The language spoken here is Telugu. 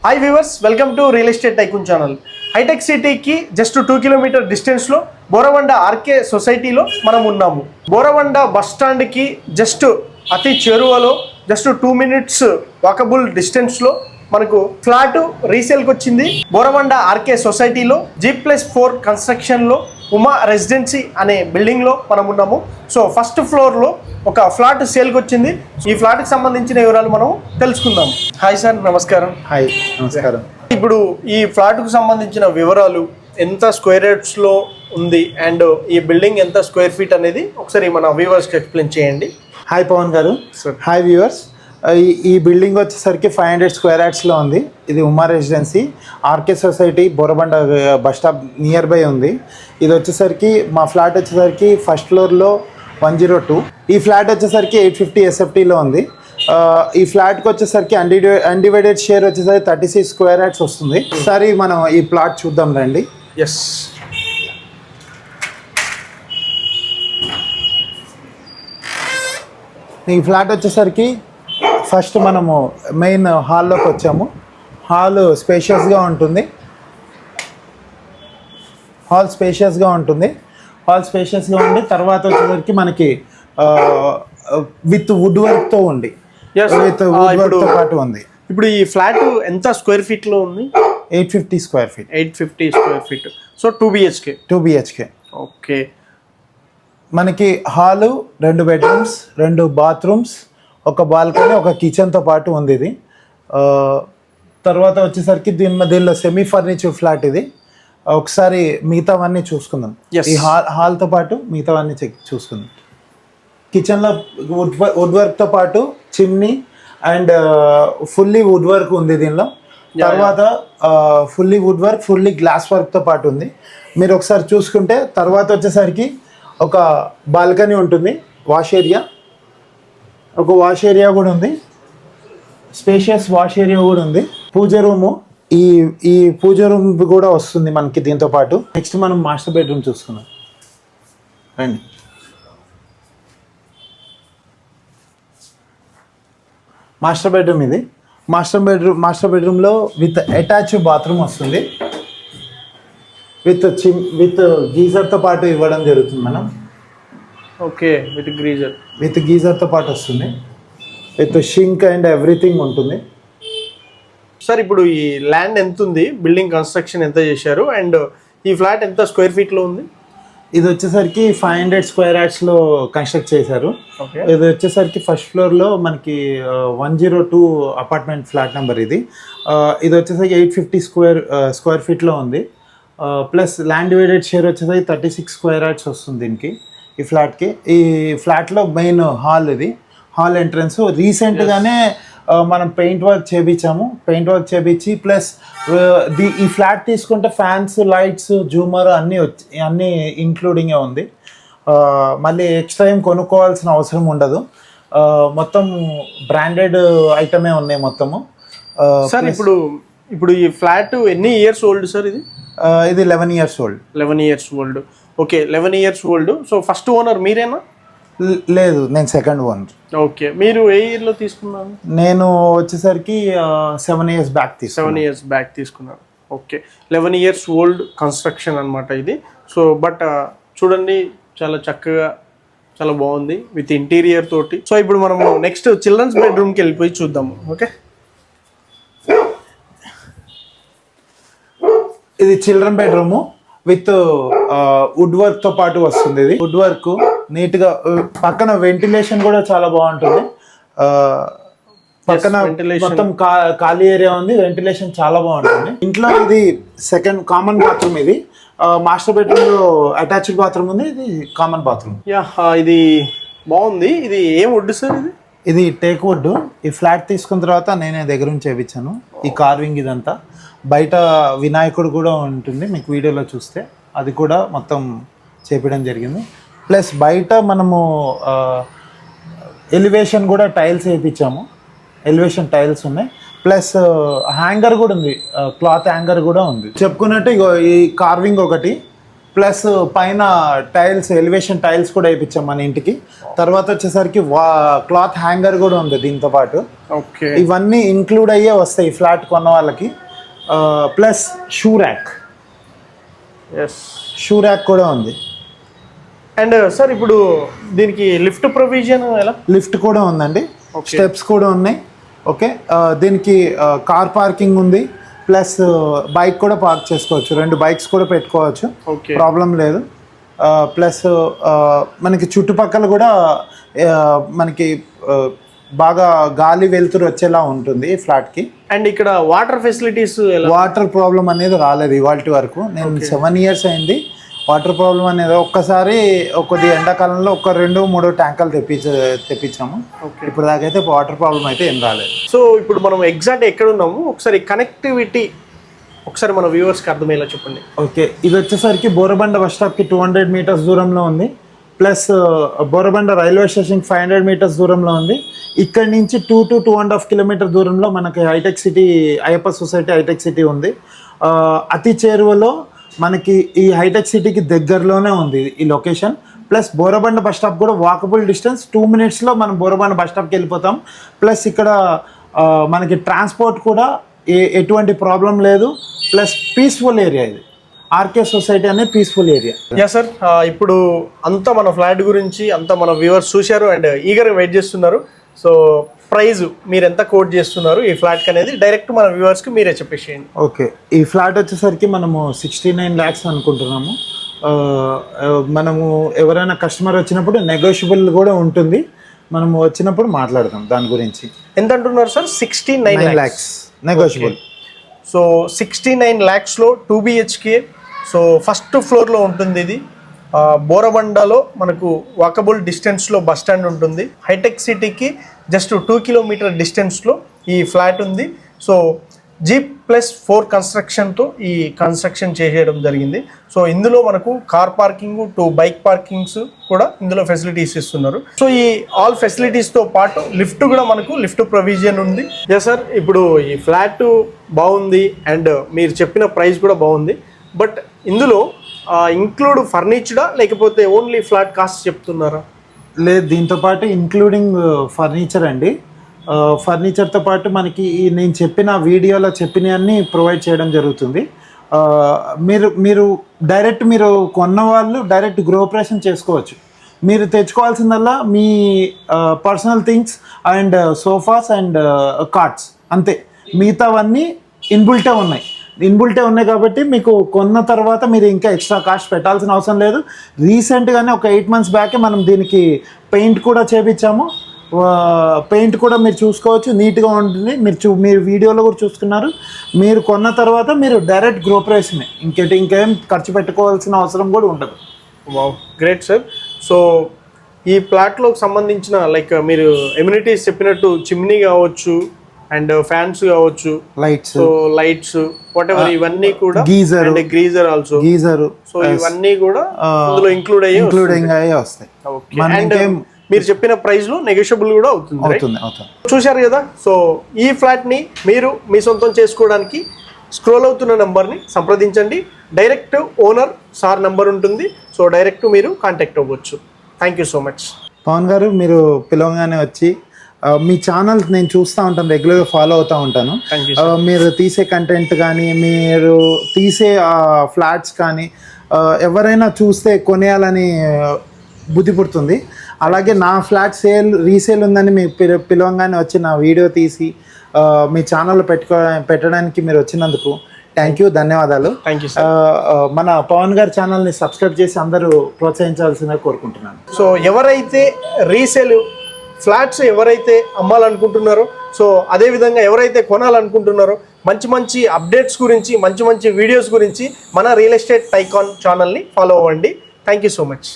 Hi viewers, welcome to real estate tycoon channel. హైటెక్ సిటీకి జస్ట్ 2 కిలోమీటర్ డిస్టెన్స్లో బోరబండ ఆర్కే సొసైటీలో మనం ఉన్నాము. బోరబండ బస్ స్టాండ్కి జస్ట్ అతి చేరువలో జస్ట్ 2 మినిట్స్ వాకబుల్ డిస్టెన్స్లో మనకు ఫ్లాట్ రీసేల్కి వచ్చింది. బోరబండ ఆర్కే సొసైటీలో G+4 కన్స్ట్రక్షన్లో ఉమా రెసిడెన్సీ అనే బిల్డింగ్లో మనం ఉన్నాము. సో ఫస్ట్ ఫ్లోర్లో ఒక ఫ్లాట్ సేల్కి వచ్చింది. ఈ ఫ్లాట్కి సంబంధించిన వివరాలు మనం తెలుసుకుందాం. హాయ్ సార్, నమస్కారం. హాయ్, నమస్కారం. ఇప్పుడు ఈ ఫ్లాట్కు సంబంధించిన వివరాలు, ఎంత స్క్వేర్ యార్డ్స్లో ఉంది అండ్ ఈ బిల్డింగ్ ఎంత స్క్వేర్ ఫీట్ అనేది ఒకసారి మన వ్యూవర్స్కి ఎక్స్ప్లెయిన్ చేయండి. హాయ్ పవన్ గారు. Hi viewers. ఈ బిల్డింగ్ వచ్చేసరికి 500 స్క్వేర్ యార్డ్స్లో ఉంది. ఇది Uma Residency, RK Society, Borabanda bus stop near by ఉంది. ఇది వచ్చేసరికి మా ఫ్లాట్ వచ్చేసరికి ఫస్ట్ ఫ్లోర్లో 102. ఈ ఫ్లాట్ వచ్చేసరికి 850 SFTలో ఉంది. ఈ ఫ్లాట్కి వచ్చేసరికి అన్డివైడెడ్ షేర్ వచ్చేసరికి 36 స్క్వేర్ యార్డ్స్ వస్తుంది. సరే, మనం ఈ ప్లాట్ చూద్దాం రండి. ఎస్, ఈ ఫ్లాట్ వచ్చేసరికి ఫస్ట్ మనము మెయిన్ హాల్లోకి వచ్చాము. హాల్ స్పేషియస్గా ఉంటుంది. హాల్ స్పేషియస్గా ఉండి తర్వాత వచ్చేసరికి మనకి విత్ వుడ్ వర్క్తో ఉంది. విత్ వుడ్ వర్క్తో పాటు ఉంది. ఇప్పుడు ఈ ఫ్లాట్ ఎంత స్క్వేర్ ఫీట్లో ఉంది? 850 square feet. 850 square feet. So 2 BHK. Okay. మనకి హాలు 2 బెడ్రూమ్స్, 2 బాత్రూమ్స్, ఒక బాల్కనీ, ఒక కిచెన్తో పాటు ఉంది. ఇది తర్వాత వచ్చేసరికి దీనిలో సెమీ ఫర్నిచర్ ఫ్లాట్. ఇది ఒకసారి మిగతావన్నీ చూసుకుందాం. ఈ హాల్తో పాటు మిగతావన్నీ చూసుకుందాం. కిచెన్లో వుడ్ వర్క్తో పాటు chimney and fully wood work ఉంది దీనిలో. తర్వాత fully wood work, fully glass వర్క్తో పాటు ఉంది. మీరు ఒకసారి చూసుకుంటే తర్వాత వచ్చేసరికి ఒక బాల్కనీ ఉంటుంది, వాష్ ఏరియా, ఒక వాష్ ఏరియా కూడా ఉంది, స్పేషియస్ వాష్ ఏరియా కూడా ఉంది. పూజ రూము, ఈ పూజ రూమ్ కూడా వస్తుంది మనకి దీంతో పాటు. నెక్స్ట్ మనం మాస్టర్ బెడ్రూమ్ చూసుకున్నాం రండి. మాస్టర్ బెడ్రూమ్ ఇది. మాస్టర్ బెడ్రూమ్లో విత్ అటాచ్ బాత్రూమ్ వస్తుంది. విత్ గీజర్తో పాటు ఇవ్వడం జరుగుతుంది మనం. ఓకే, విత్ గీజర్తో పాటు వస్తుంది. విత్ షింక్ అండ్ ఎవ్రీథింగ్ ఉంటుంది. సార్, ఇప్పుడు ఈ ల్యాండ్ ఎంత ఉంది, బిల్డింగ్ కన్స్ట్రక్షన్ ఎంత చేశారు అండ్ ఈ ఫ్లాట్ ఎంత స్క్వేర్ ఫీట్లో ఉంది? ఇది వచ్చేసరికి 500 స్క్వేర్ యార్డ్స్లో కన్స్ట్రక్ట్ చేశారు. ఇది వచ్చేసరికి ఫస్ట్ ఫ్లోర్లో మనకి 102 అపార్ట్మెంట్ ఫ్లాట్ నెంబర్. ఇది వచ్చేసరికి 850 స్క్వేర్ ఫీట్లో ఉంది. ప్లస్ ల్యాండ్ డివైడెడ్ షేర్ వచ్చేసరికి 36 స్క్వేర్ యార్డ్స్ వస్తుంది దీనికి, ఈ ఫ్లాట్కి. ఈ ఫ్లాట్లో మెయిన్ హాల్, ఇది హాల్ ఎంట్రన్స్. రీసెంట్గానే మనం పెయింట్ వర్క్ చేయించి ప్లస్ ఈ ఫ్లాట్ తీసుకుంటే ఫ్యాన్స్, లైట్స్, జూమర్ అన్నీ ఇంక్లూడింగే ఉంది. మళ్ళీ ఎక్స్ట్రా ఏం కొనుక్కోవాల్సిన అవసరం ఉండదు. మొత్తం బ్రాండెడ్ ఐటమే ఉన్నాయి మొత్తము. సార్, ఇప్పుడు ఈ ఫ్లాట్ ఎన్ని ఇయర్స్ ఓల్డ్ సార్? ఇది 11 years old. 11 years old. Okay, 11 years old. So first owner మీరేనా? లేదు, నేను సెకండ్ ఓనర్. ఓకే, మీరు ఏ ఇయర్లో తీసుకున్నారు? నేను వచ్చేసరికి 7 years బ్యాక్ తీసుకున్నారు. ఓకే, 11 years old కన్స్ట్రక్షన్ అనమాట ఇది. సో బట్ చూడండి, చాలా చక్కగా, చాలా బాగుంది విత్ ఇంటీరియర్ తోటి. సో ఇప్పుడు మనము నెక్స్ట్ చిల్డ్రన్స్ బెడ్రూమ్కి వెళ్ళిపోయి చూద్దాము. ఓకే, ఇది చిల్డ్రన్ బెడ్రూమ్ విత్ వుడ్ వర్క్తో పాటు వస్తుంది. ఇది వుడ్ వర్క్ నీట్గా, పక్కన వెంటిలేషన్ కూడా చాలా బాగుంటుంది. పక్కన మొత్తం ఖాళీ ఏరియా ఉంది, వెంటిలేషన్ చాలా బాగుంటుంది. ఇంట్లో ఇది సెకండ్ కామన్ బాత్రూమ్. ఇది మాస్టర్ బెడ్రూమ్లో అటాచ్డ్ బాత్రూమ్ ఉంది, ఇది కామన్ బాత్రూమ్. ఇది బాగుంది. ఇది ఏం వుడ్ సార్? ఇది టేక్ వుడ్. ఈ ఫ్లాట్ తీసుకున్న తర్వాత నేనే దగ్గర నుంచి చేయించాను ఈ కార్వింగ్ ఇదంతా. బయట వినాయకుడు కూడా ఉంటుంది, మీకు వీడియోలో చూస్తే అది కూడా మొత్తం చేపించడం జరిగింది. ప్లస్ బయట మనము ఎలివేషన్ కూడా టైల్స్ వేయించాము. ఎలివేషన్ టైల్స్ ఉన్నాయి. ప్లస్ హ్యాంగర్ కూడా ఉంది, క్లాత్ హ్యాంగర్ కూడా ఉంది. చెప్పుకున్నట్టు ఈ కార్వింగ్ ఒకటి, ప్లస్ పైన టైల్స్ ఎలివేషన్ టైల్స్ కూడా వేయించాం మన ఇంటికి. తర్వాత వచ్చేసరికి క్లాత్ హ్యాంగర్ కూడా ఉంది దీంతో పాటు. ఓకే, ఇవన్నీ ఇంక్లూడ్ అయ్యే వస్తాయి ఫ్లాట్ కొన్న వాళ్ళకి. ప్లస్ షూ ర్యాక్ కూడా ఉంది. అండ్ సార్ ఇప్పుడు దీనికి లిఫ్ట్ ప్రొవిజన్ ఎలా? లిఫ్ట్ కూడా ఉందండి, స్టెప్స్ కూడా ఉన్నాయి. ఓకే, దీనికి కార్ పార్కింగ్ ఉంది, ప్లస్ బైక్ కూడా పార్క్ చేసుకోవచ్చు, 2 బైక్స్ కూడా పెట్టుకోవచ్చు, ప్రాబ్లం లేదు. ప్లస్ మనకి చుట్టుపక్కల కూడా మనకి బాగా గాలి వెలుతురు వచ్చేలా ఉంటుంది ఈ ఫ్లాట్కి. అండ్ ఇక్కడ వాటర్ ఫెసిలిటీస్, వాటర్ ప్రాబ్లం అనేది రాలేదు ఇవాళ వరకు. నేను 7 years అయింది, వాటర్ ప్రాబ్లం అనేది ఒక్కసారి కొద్ది ఎండాకాలంలో 2-3 ట్యాంకర్లు తెప్పించాము. ఇప్పుడు దాకైతే వాటర్ ప్రాబ్లం అయితే ఏం రాలేదు. సో ఇప్పుడు మనం ఎగ్జాక్ట్ ఎక్కడ ఉన్నాము, ఒకసారి కనెక్టివిటీ ఒకసారి మన వ్యూవర్స్కి అర్థమయ్యేలా చెప్పండి. ఓకే, ఇది వచ్చేసరికి బోరబండ బస్ స్టాప్కి 200 meters దూరంలో ఉంది. ప్లస్ బోరబండ రైల్వే స్టేషన్కి 500 meters దూరంలో ఉంది. ఇక్కడ నుంచి 2 to 2.5 kilometers దూరంలో మనకి హైటెక్ సిటీ, అయ్యప్ప సొసైటీ హైటెక్ సిటీ ఉంది. అతి చేరువలో మనకి ఈ హైటెక్ సిటీకి దగ్గరలోనే ఉంది ఈ location. Plus Borabanda bus stop కూడా వాకబుల్ డిస్టెన్స్, 2 minutesలో మనం బోరబండ బస్ స్టాప్కి వెళ్ళిపోతాం. ప్లస్ ఇక్కడ మనకి ట్రాన్స్పోర్ట్ కూడా ఎటువంటి ప్రాబ్లం లేదు. ప్లస్ పీస్ఫుల్ ఏరియా ఇది, ఆర్కే సొసైటీ అనేది పీస్ఫుల్ ఏరియా. యా సార్, ఇప్పుడు అంతా మన ఫ్లాట్ గురించి అంతా మన వ్యూవర్స్ చూశారు అండ్ ఈగర్గా వెయిట్ చేస్తున్నారు. సో ప్రైజ్ మీరు ఎంత కోట్ చేస్తున్నారు ఈ ఫ్లాట్కి అనేది డైరెక్ట్ మన వ్యూవర్స్కి మీరే చెప్పేసేయండి. ఓకే, ఈ ఫ్లాట్ వచ్చేసరికి మనము 69 lakhs అనుకుంటున్నాము. మనము ఎవరైనా కస్టమర్ వచ్చినప్పుడు నెగోషియబుల్ కూడా ఉంటుంది, మనము వచ్చినప్పుడు మాట్లాడదాం దాని గురించి. ఎంత అంటున్నారు sir? 69 lakhs negotiable. So 69 lakhsలో 2 BHK. So first ఫ్లోర్లో ఉంటుంది ఇది. బోరబండలో మనకు వాకబుల్ డిస్టెన్స్లో బస్ స్టాండ్ ఉంటుంది. హైటెక్ సిటీకి జస్ట్ 2 kilometer డిస్టెన్స్లో ఈ ఫ్లాట్ ఉంది. సో G+4 కన్స్ట్రక్షన్తో ఈ కన్స్ట్రక్షన్ చేసేయడం జరిగింది. సో ఇందులో మనకు కార్ పార్కింగ్, 2 bike పార్కింగ్స్ కూడా ఇందులో ఫెసిలిటీస్ ఇస్తున్నారు. సో ఈ ఆల్ ఫెసిలిటీస్తో పాటు లిఫ్ట్ కూడా మనకు లిఫ్ట్ ప్రొవిజన్ ఉంది. ఎస్ సార్, ఇప్పుడు ఈ ఫ్లాట్ బాగుంది అండ్ మీరు చెప్పిన ప్రైస్ కూడా బాగుంది. బట్ ఇందులో ఇంక్లూడ్ ఫర్నిచర్డా లేకపోతే ఓన్లీ ఫ్లాట్ కాస్ట్ చెప్తున్నారా? లేదు, దీంతో పాటు ఇంక్లూడింగ్ ఫర్నిచర్ అండి. ఫర్నిచర్తో పాటు మనకి నేను చెప్పిన వీడియోలో చెప్పినవన్నీ ప్రొవైడ్ చేయడం జరుగుతుంది. మీరు డైరెక్ట్ మీరు కొన్న వాళ్ళు డైరెక్ట్ గృహప్రవేశం చేసుకోవచ్చు. మీరు తెచ్చుకోవాల్సిందల్లా మీ personal things and sofas and carts అంతే. మిగతావన్నీ ఇన్బుల్టే ఉన్నాయి కాబట్టి మీకు కొన్న తర్వాత మీరు ఇంకా ఎక్స్ట్రా కాస్ట్ పెట్టాల్సిన అవసరం లేదు. రీసెంట్గానే ఒక 8 months బ్యాకే మనం దీనికి పెయింట్ కూడా చేపించాము. పెయింట్ కూడా మీరు చూసుకోవచ్చు, నీట్గా ఉంటుంది. మీరు వీడియోలో కూడా చూసుకున్నారు. మీరు కొన్న తర్వాత మీరు డైరెక్ట్ గృహప్రవేశమే, ఇంకేం ఖర్చు పెట్టుకోవాల్సిన అవసరం కూడా ఉండదు. Wow, great sir. సో ఈ ప్లాట్లోకి సంబంధించిన లైక్ మీరు ఎమ్యూనిటీస్ చెప్పినట్టు చిమ్నీ కావచ్చు అండ్ ఫ్యాన్స్ కావచ్చు, లైట్స్ వాటెవర్, ఇవన్నీ కూడా గ్రీజర్ ఆల్సో గీజర్. సో ఇవన్నీ కూడా ఇందులో ఇంక్లూడ్ అయ్యి వస్తాయి. అండ్ మీరు చెప్పిన ప్రైస్ లో నెగోషియబుల్ కూడా అవుతుంది. చూశారు కదా. సో ఈ ఫ్లాట్ ని మీరు మీ సొంతం చేసుకోవడానికి స్క్రోల్ అవుతున్న నంబర్ని సంప్రదించండి. డైరెక్ట్ ఓనర్ సార్ నంబర్ ఉంటుంది. సో డైరెక్ట్ మీరు కాంటాక్ట్ అవ్వచ్చు. Thank you so much. Pawan garu, మీరు పిలవగానే వచ్చి మీ ఛానల్ నేను చూస్తూ ఉంటాను, రెగ్యులర్గా ఫాలో అవుతూ ఉంటాను. మీరు తీసే కంటెంట్ కానీ, మీరు తీసే ఫ్లాట్స్ కానీ ఎవరైనా చూస్తే కొనేయాలని బుద్ధి పుడుతుంది. అలాగే నా ఫ్లాట్ రీసేల్ ఉందని మీ పిలవంగానే వచ్చి నా వీడియో తీసి మీ ఛానల్లో పెట్టడానికి మీరు వచ్చినందుకు థ్యాంక్ యూ, ధన్యవాదాలు. మన పవన్ గారి ఛానల్ని సబ్స్క్రైబ్ చేసి అందరూ ప్రోత్సహించాల్సిందిగా కోరుకుంటున్నాను. సో ఎవరైతే రీసేల్ ఫ్లాట్స్ ఎవరైతే అమ్మాలనుకుంటున్నారో, సో అదేవిధంగా ఎవరైతే కొనాలనుకుంటున్నారో, మంచి అప్డేట్స్ గురించి, మంచి వీడియోస్ గురించి మన రియల్ ఎస్టేట్ టైకాన్ ఛానల్ని ఫాలో అవ్వండి. Thank you so much.